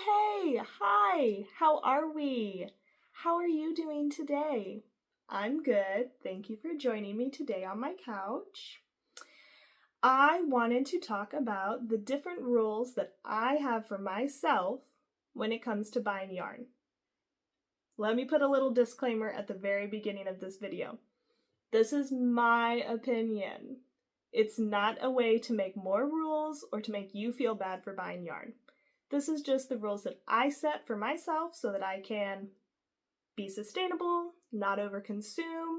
hey, hi, how are we? How are you doing today? I'm good. Thank you for joining me today on my couch. I wanted to talk about the different rules that I have for myself when it comes to buying yarn. Let me put a little disclaimer at the very beginning of this video. This is my opinion. It's not a way to make more rules or to make you feel bad for buying yarn. This is just the rules that I set for myself so that I can be sustainable, not overconsume,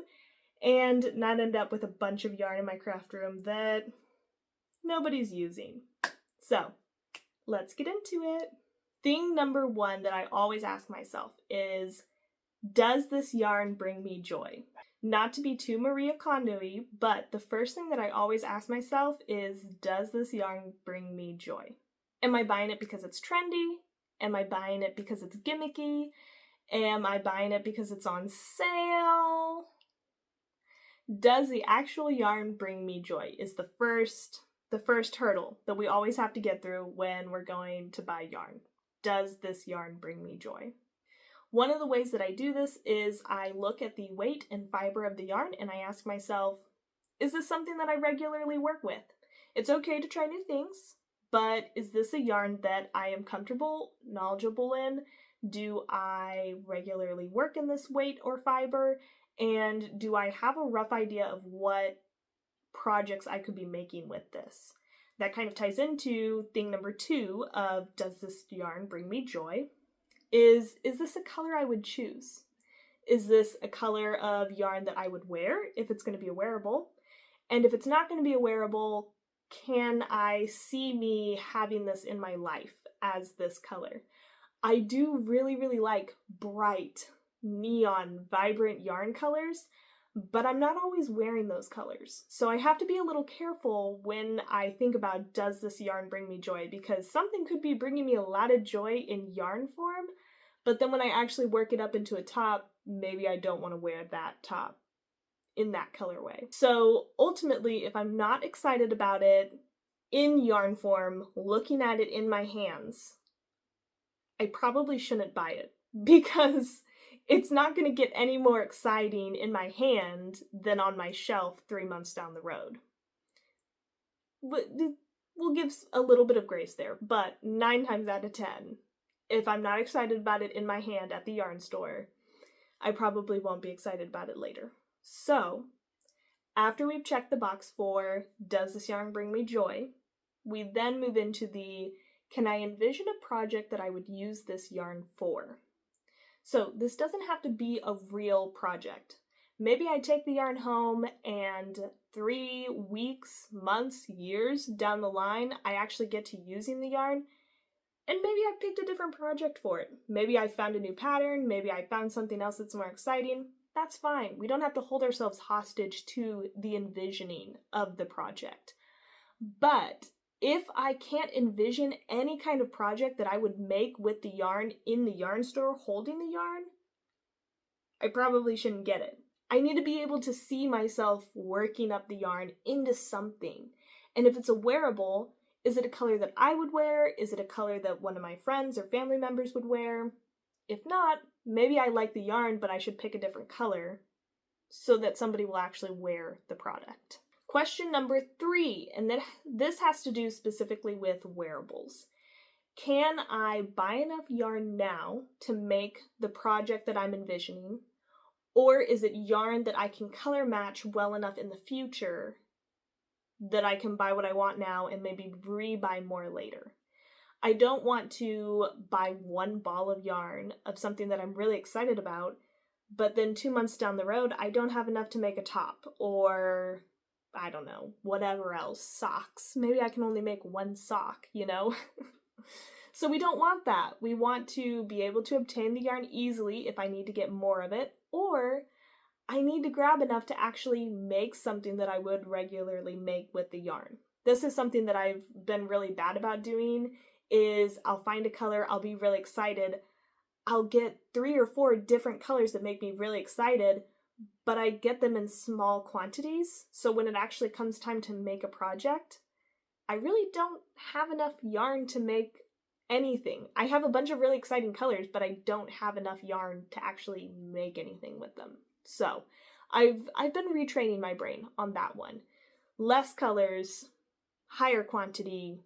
and not end up with a bunch of yarn in my craft room that nobody's using. So, let's get into it. Thing number one that I always ask myself is, does this yarn bring me joy? Not to be too Maria Kondo-y, but the first thing that I always ask myself is, does this yarn bring me joy? Am I buying it because it's trendy? Am I buying it because it's gimmicky? Am I buying it because it's on sale? Does the actual yarn bring me joy is the first hurdle that we always have to get through when we're going to buy yarn. Does this yarn bring me joy? One of the ways that I do this is I look at the weight and fiber of the yarn and I ask myself, is this something that I regularly work with? It's okay to try new things, but is this a yarn that I am comfortable, knowledgeable in? Do I regularly work in this weight or fiber? And do I have a rough idea of what projects I could be making with this? That kind of ties into thing number two of, does this yarn bring me joy? Is this a color I would choose? Is this a color of yarn that I would wear if it's going to be a wearable? And if it's not going to be a wearable, can I see me having this in my life as this color? I do really, really like bright, neon, vibrant yarn colors, but I'm not always wearing those colors. So I have to be a little careful when I think about, does this yarn bring me joy? Because something could be bringing me a lot of joy in yarn form, but then when I actually work it up into a top, maybe I don't want to wear that top in that colorway. So ultimately, if I'm not excited about it in yarn form, looking at it in my hands, I probably shouldn't buy it because it's not going to get any more exciting in my hand than on my shelf 3 months down the road. We'll give a little bit of grace there, but 9 times out of 10, if I'm not excited about it in my hand at the yarn store, I probably won't be excited about it later. So, after we've checked the box for, does this yarn bring me joy? We then move into the, can I envision a project that I would use this yarn for? So this doesn't have to be a real project. Maybe I take the yarn home and 3 weeks, months, years down the line, I actually get to using the yarn, and maybe I've picked a different project for it. Maybe I found a new pattern, maybe I found something else that's more exciting. That's fine. We don't have to hold ourselves hostage to the envisioning of the project. But if I can't envision any kind of project that I would make with the yarn in the yarn store holding the yarn, I probably shouldn't get it. I need to be able to see myself working up the yarn into something. And if it's a wearable, is it a color that I would wear? Is it a color that one of my friends or family members would wear? If not, maybe I like the yarn, but I should pick a different color so that somebody will actually wear the product. Question number 3, and this has to do specifically with wearables. Can I buy enough yarn now to make the project that I'm envisioning, or is it yarn that I can color match well enough in the future that I can buy what I want now and maybe re-buy more later? I don't want to buy one ball of yarn of something that I'm really excited about, but then 2 months down the road, I don't have enough to make a top, or I don't know, whatever else, socks. Maybe I can only make one sock, you know? So we don't want that. We want to be able to obtain the yarn easily if I need to get more of it, or I need to grab enough to actually make something that I would regularly make with the yarn. This is something that I've been really bad about doing, is I'll find a color, I'll be really excited, I'll get 3 or 4 different colors that make me really excited, but I get them in small quantities, so when it actually comes time to make a project, I really don't have enough yarn to make anything. I have a bunch of really exciting colors, but I don't have enough yarn to actually make anything with them. So I've been retraining my brain on that one. Less colors, higher quantity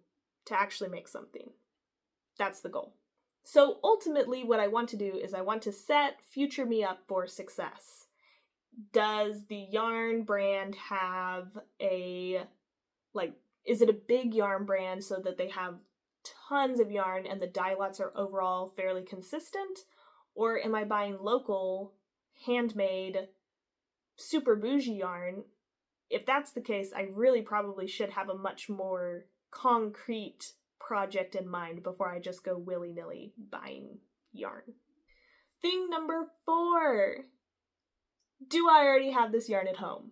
to actually make something. That's the goal. So ultimately what I want to do is I want to set future me up for success. Does the yarn brand have is it a big yarn brand so that they have tons of yarn and the dye lots are overall fairly consistent? Or am I buying local, handmade, super bougie yarn? If that's the case, I really probably should have a much more concrete project in mind before I just go willy-nilly buying yarn. Thing number 4. Do I already have this yarn at home?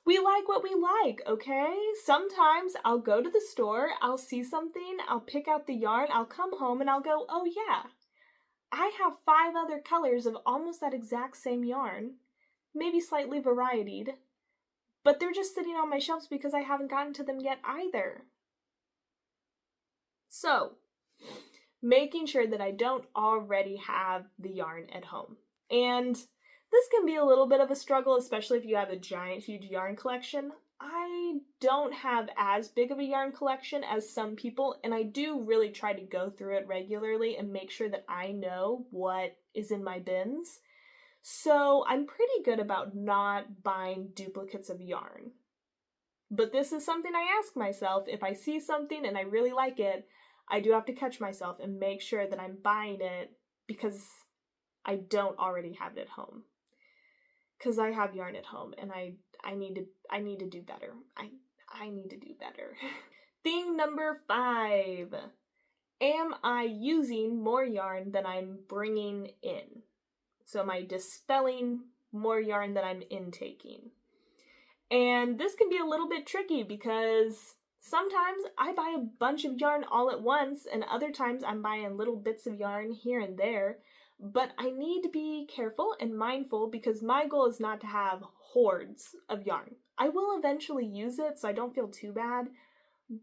We like what we like, okay? Sometimes I'll go to the store, I'll see something, I'll pick out the yarn, I'll come home and I'll go, oh yeah, I have 5 other colors of almost that exact same yarn, maybe slightly varietyed, but they're just sitting on my shelves because I haven't gotten to them yet either. So, making sure that I don't already have the yarn at home. And this can be a little bit of a struggle, especially if you have a giant, huge yarn collection. I don't have as big of a yarn collection as some people, and I do really try to go through it regularly and make sure that I know what is in my bins. So I'm pretty good about not buying duplicates of yarn. But this is something I ask myself. If I see something and I really like it, I do have to catch myself and make sure that I'm buying it because I don't already have it at home. Because I have yarn at home and I need to do better. I need to do better. Thing number 5. Am I using more yarn than I'm bringing in? So am I dispelling more yarn than I'm intaking? And this can be a little bit tricky because sometimes I buy a bunch of yarn all at once and other times I'm buying little bits of yarn here and there. But I need to be careful and mindful because my goal is not to have hordes of yarn. I will eventually use it so I don't feel too bad,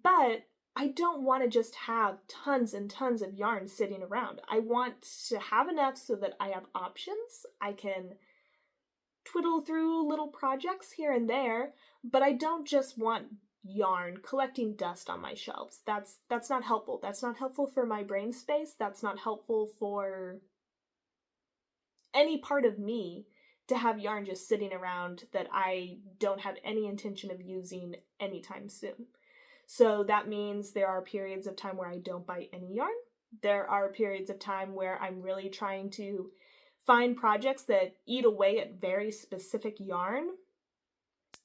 but I don't want to just have tons and tons of yarn sitting around. I want to have enough so that I have options. I can twiddle through little projects here and there, but I don't just want yarn collecting dust on my shelves. That's not helpful. That's not helpful for my brain space. That's not helpful for any part of me to have yarn just sitting around that I don't have any intention of using anytime soon. So that means there are periods of time where I don't buy any yarn. There are periods of time where I'm really trying to find projects that eat away at very specific yarn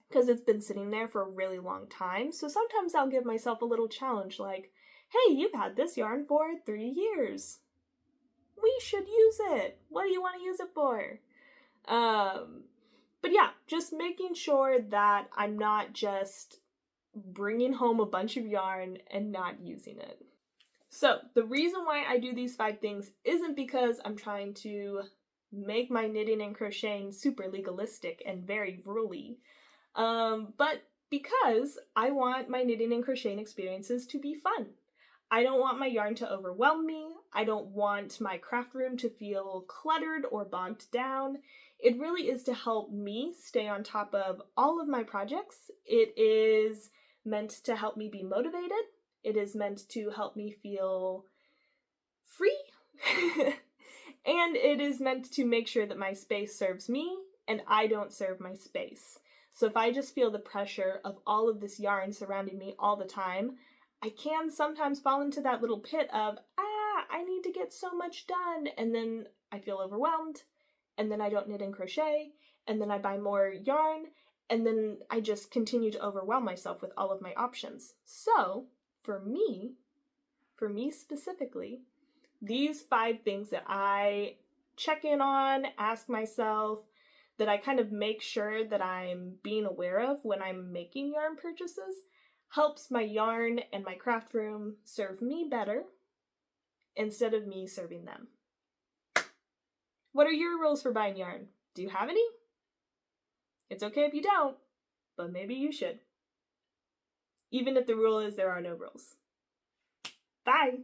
because it's been sitting there for a really long time. So sometimes I'll give myself a little challenge like, hey, you've had this yarn for 3 years. We should use it. What do you want to use it for? But yeah, just making sure that I'm not just bringing home a bunch of yarn and not using it. So the reason why I do these 5 things isn't because I'm trying to make my knitting and crocheting super legalistic and very ruly, but because I want my knitting and crocheting experiences to be fun. I don't want my yarn to overwhelm me. I don't want my craft room to feel cluttered or bogged down. It really is to help me stay on top of all of my projects. It is meant to help me be motivated. It is meant to help me feel free. And it is meant to make sure that my space serves me and I don't serve my space. So if I just feel the pressure of all of this yarn surrounding me all the time, I can sometimes fall into that little pit of, I need to get so much done, and then I feel overwhelmed, and then I don't knit and crochet, and then I buy more yarn, and then I just continue to overwhelm myself with all of my options. So, for me specifically, these 5 things that I check in on, ask myself, that I kind of make sure that I'm being aware of when I'm making yarn purchases, helps my yarn and my craft room serve me better instead of me serving them. What are your rules for buying yarn? Do you have any? It's okay if you don't, but maybe you should. Even if the rule is there are no rules. Bye.